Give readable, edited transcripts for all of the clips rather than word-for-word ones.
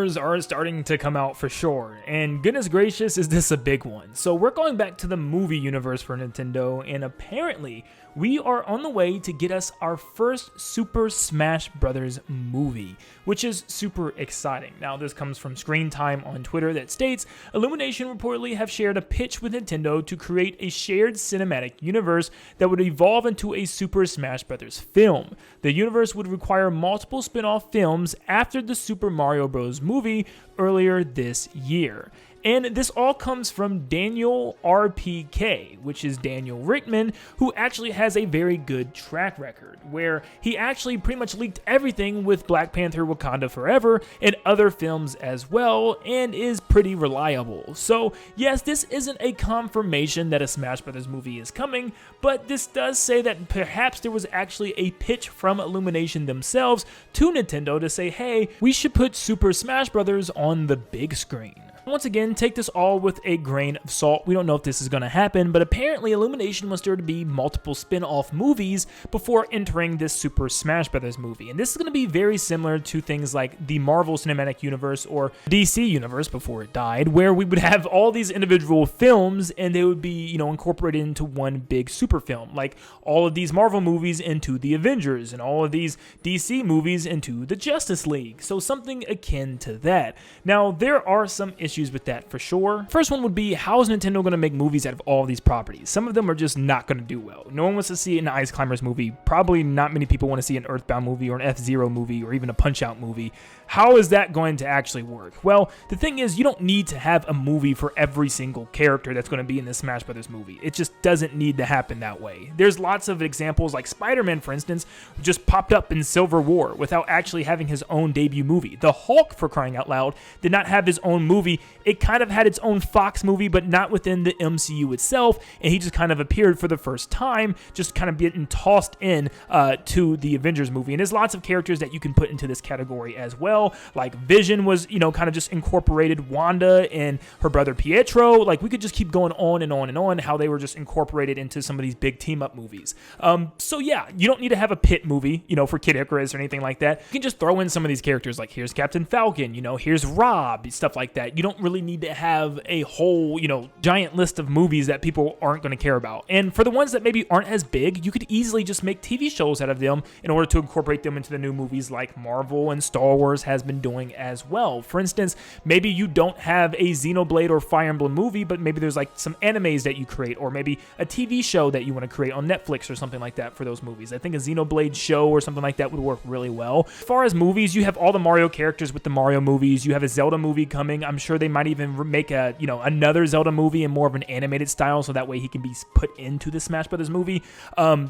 rumors are starting to come out for sure, and goodness gracious, is this a big one. So we're going back to the movie universe for Nintendo, and apparently we are on the way to get us our first Super Smash Bros. Movie, which is super exciting. Now, this comes from Screen Time on Twitter that states, Illumination reportedly have shared a pitch with Nintendo to create a shared cinematic universe that would evolve into a Super Smash Bros. Film. The universe would require multiple spin-off films after the Super Mario Bros. Movie earlier this year. And this all comes from Daniel RPK, which is Daniel Rickman, who actually has a very good track record, where he actually pretty much leaked everything with Black Panther Wakanda Forever and other films as well, and is pretty reliable. So yes, this isn't a confirmation that a Smash Bros. Movie is coming, but this does say that perhaps there was actually a pitch from Illumination themselves to Nintendo to say, hey, we should put Super Smash Bros. On the big screen. Once again, take this all with a grain of salt. We don't know if this is going to happen, but apparently Illumination wants there to be multiple spin-off movies before entering this Super Smash Bros. Movie. And this is going to be very similar to things like the Marvel Cinematic Universe or DC Universe before it died, where we would have all these individual films and they would be, incorporated into one big super film. Like all of these Marvel movies into the Avengers and all of these DC movies into the Justice League. So something akin to that. Now, there are some issues with that for sure. First one would be, how is Nintendo going to make movies out of all these properties? Some of them are just not going to do well. No one wants to see an Ice Climbers movie. Probably not many people want to see an Earthbound movie or an F-Zero movie or even a Punch-Out movie. How is that going to actually work? Well, the thing is, you don't need to have a movie for every single character that's going to be in the Smash Bros. Movie. It just doesn't need to happen that way. There's lots of examples, like Spider-Man, for instance, who just popped up in Civil War without actually having his own debut movie. The Hulk, for crying out loud, did not have his own movie. It kind of had its own Fox movie, but not within the MCU itself, and he just kind of appeared for the first time, just kind of getting tossed in to the Avengers movie. And there's lots of characters that you can put into this category as well. Like Vision was, kind of just incorporated, Wanda and her brother Pietro. Like, we could just keep going on and on and on, how they were just incorporated into some of these big team-up movies. So yeah, you don't need to have a pit movie, for Kid Icarus or anything like that. You can just throw in some of these characters, like here's Captain Falcon, here's Rob, stuff like that. You don't really need to have a whole, giant list of movies that people aren't going to care about. And for the ones that maybe aren't as big, you could easily just make TV shows out of them in order to incorporate them into the new movies like Marvel and Star Wars has been doing as well. For instance, maybe you don't have a Xenoblade or Fire Emblem movie, but maybe there's like some animes that you create, or maybe a TV show that you want to create on Netflix or something like that for those movies. I think a Xenoblade show or something like that would work really well. As far as movies, you have all the Mario characters with the Mario movies. You have a Zelda movie coming. I'm sure they might even make a, another Zelda movie in more of an animated style, so that way he can be put into the Smash Brothers movie.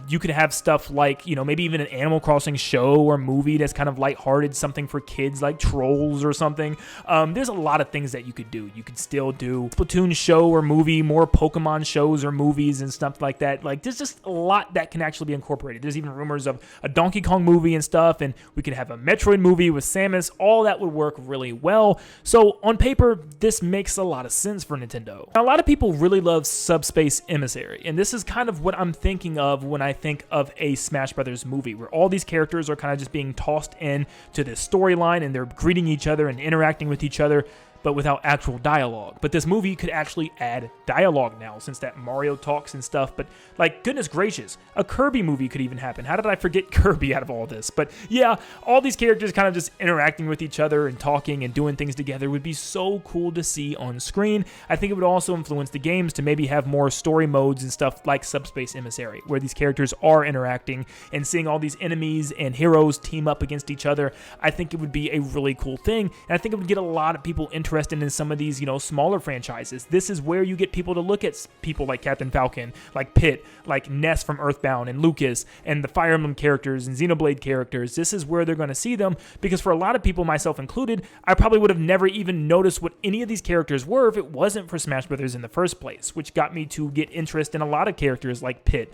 You could have stuff like, maybe even an Animal Crossing show or movie that's kind of lighthearted, something for kids like Trolls or something. There's a lot of things that you could do. You could still do Splatoon show or movie, more Pokemon shows or movies and stuff like that. Like, there's just a lot that can actually be incorporated. There's even rumors of a Donkey Kong movie and stuff, and we could have a Metroid movie with Samus. All that would work really well. So on paper, this makes a lot of sense for Nintendo. Now, a lot of people really love Subspace Emissary, and this is kind of what I'm thinking of when I think of a Smash Brothers movie, where all these characters are kind of just being tossed in to this storyline, and they're greeting each other and interacting with each other, but without actual dialogue. But this movie could actually add dialogue now, since that Mario talks and stuff. But like, goodness gracious, a Kirby movie could even happen. How did I forget Kirby out of all this? But yeah, all these characters kind of just interacting with each other and talking and doing things together would be so cool to see on screen. I think it would also influence the games to maybe have more story modes and stuff like Subspace Emissary, where these characters are interacting and seeing all these enemies and heroes team up against each other. I think it would be a really cool thing, and I think it would get a lot of people interested in some of these, smaller franchises. This is where you get people to look at people like Captain Falcon, like Pit, like Ness from Earthbound, and Lucas, and the Fire Emblem characters and Xenoblade characters. This is where they're going to see them, because for a lot of people, myself included, I probably would have never even noticed what any of these characters were if it wasn't for Smash Brothers in the first place, which got me to get interest in a lot of characters like Pit.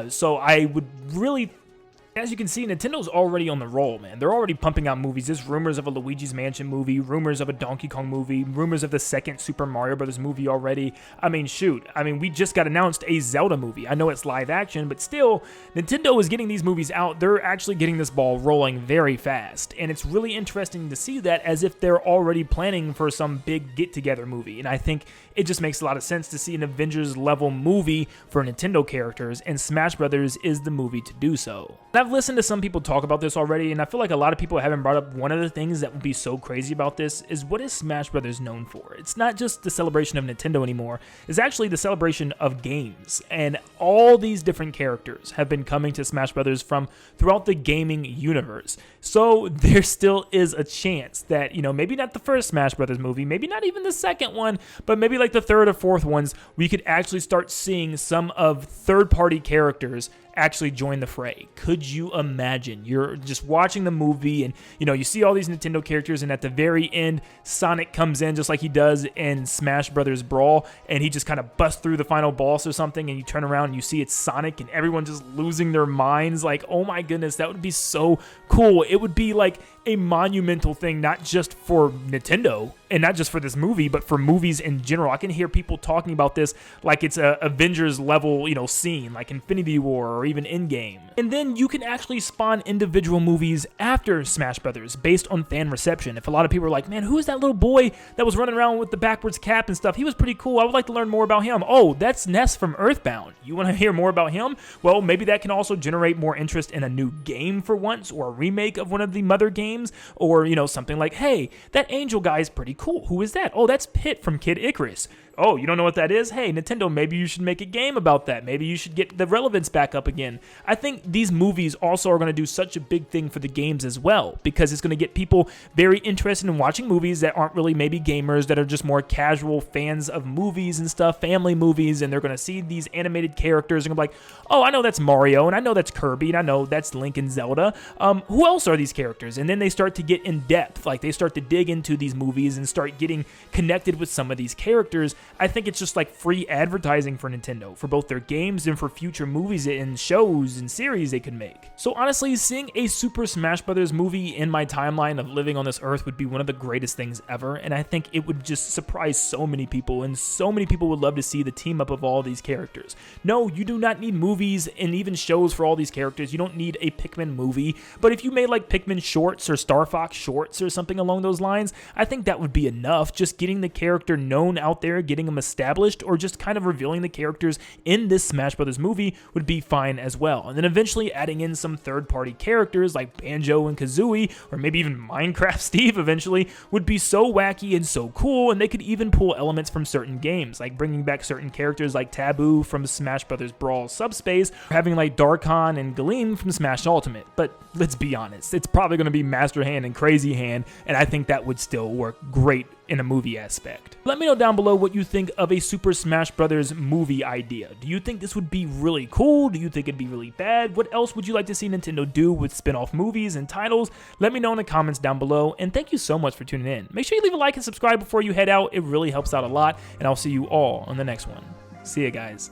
So I would really As you can see, Nintendo's already on the roll, man. They're already pumping out movies. There's rumors of a Luigi's Mansion movie, rumors of a Donkey Kong movie, rumors of the second Super Mario Bros. Movie already. I mean, shoot. I mean, we just got announced a Zelda movie. I know it's live action, but still, Nintendo is getting these movies out. They're actually getting this ball rolling very fast, and it's really interesting to see that as if they're already planning for some big get-together movie, and I think it just makes a lot of sense to see an Avengers-level movie for Nintendo characters, and Smash Brothers is the movie to do so. I've listened to some people talk about this already, and I feel like a lot of people haven't brought up one of the things that would be so crazy about this is what is Smash Brothers known for? It's not just the celebration of Nintendo anymore, it's actually the celebration of games, and all these different characters have been coming to Smash Brothers from throughout the gaming universe. So there still is a chance that, you know, maybe not the first Smash Brothers movie, maybe not even the second one, but maybe like the third or fourth ones, we could actually start seeing some of third-party characters actually join the fray. Could you imagine? You're just watching the movie and, you know, you see all these Nintendo characters, and at the very end, Sonic comes in just like he does in Smash Brothers Brawl, and he just kind of busts through the final boss or something, and you turn around and you see it's Sonic, and everyone just losing their minds. Like, oh my goodness, that would be so cool. It would be like a monumental thing, not just for Nintendo and not just for this movie, but for movies in general. I can hear people talking about this like it's a Avengers level, you know, scene, like Infinity War or even Endgame. And then you can actually spawn individual movies after Smash Brothers based on fan reception. If a lot of people are like, man, who is that little boy that was running around with the backwards cap and stuff? He was pretty cool. I would like to learn more about him. Oh, that's Ness from Earthbound. You want to hear more about him? Well, maybe that can also generate more interest in a new game for once, or a remake of one of the mother games, or, you know, something like, hey, that angel guy is pretty cool. Who is that? Oh, that's Pit from Kid Icarus. Oh, you don't know what that is? Hey, Nintendo, maybe you should make a game about that. Maybe you should get the relevance back up again. I think these movies also are going to do such a big thing for the games as well, because it's going to get people very interested in watching movies that aren't really maybe gamers, that are just more casual fans of movies and stuff, family movies, and they're going to see these animated characters and be like, oh, I know that's Mario, and I know that's Kirby, and I know that's Link and Zelda. Who else are these characters? And then they start to get in depth. Like, they start to dig into these movies and start getting connected with some of these characters. I think it's just like free advertising for Nintendo, for both their games and for future movies and shows and series they could make. So honestly, seeing a Super Smash Brothers movie in my timeline of living on this earth would be one of the greatest things ever, and I think it would just surprise so many people, and so many people would love to see the team up of all these characters. No, you do not need movies and even shows for all these characters. You don't need a Pikmin movie, but if you made like Pikmin shorts or Star Fox shorts or something along those lines, I think that would be enough. Just getting the character known out there, getting them established, or just kind of revealing the characters in this Smash Brothers movie would be fine as well. And then eventually adding in some third-party characters like Banjo and Kazooie, or maybe even Minecraft Steve eventually, would be so wacky and so cool, and they could even pull elements from certain games, like bringing back certain characters like Taboo from Smash Brothers Brawl Subspace, or having like Darkon and Galeem from Smash Ultimate. But let's be honest, it's probably going to be Master Hand and Crazy Hand, and I think that would still work great in a movie aspect. Let me know down below what you think of a Super Smash Brothers movie idea. Do you think this would be really cool? Do you think it'd be really bad? What else would you like to see Nintendo do with spin-off movies and titles? Let me know in the comments down below, and thank you so much for tuning in. Make sure you leave a like and subscribe before you head out. It really helps out a lot, and I'll see you all on the next one. See ya, guys.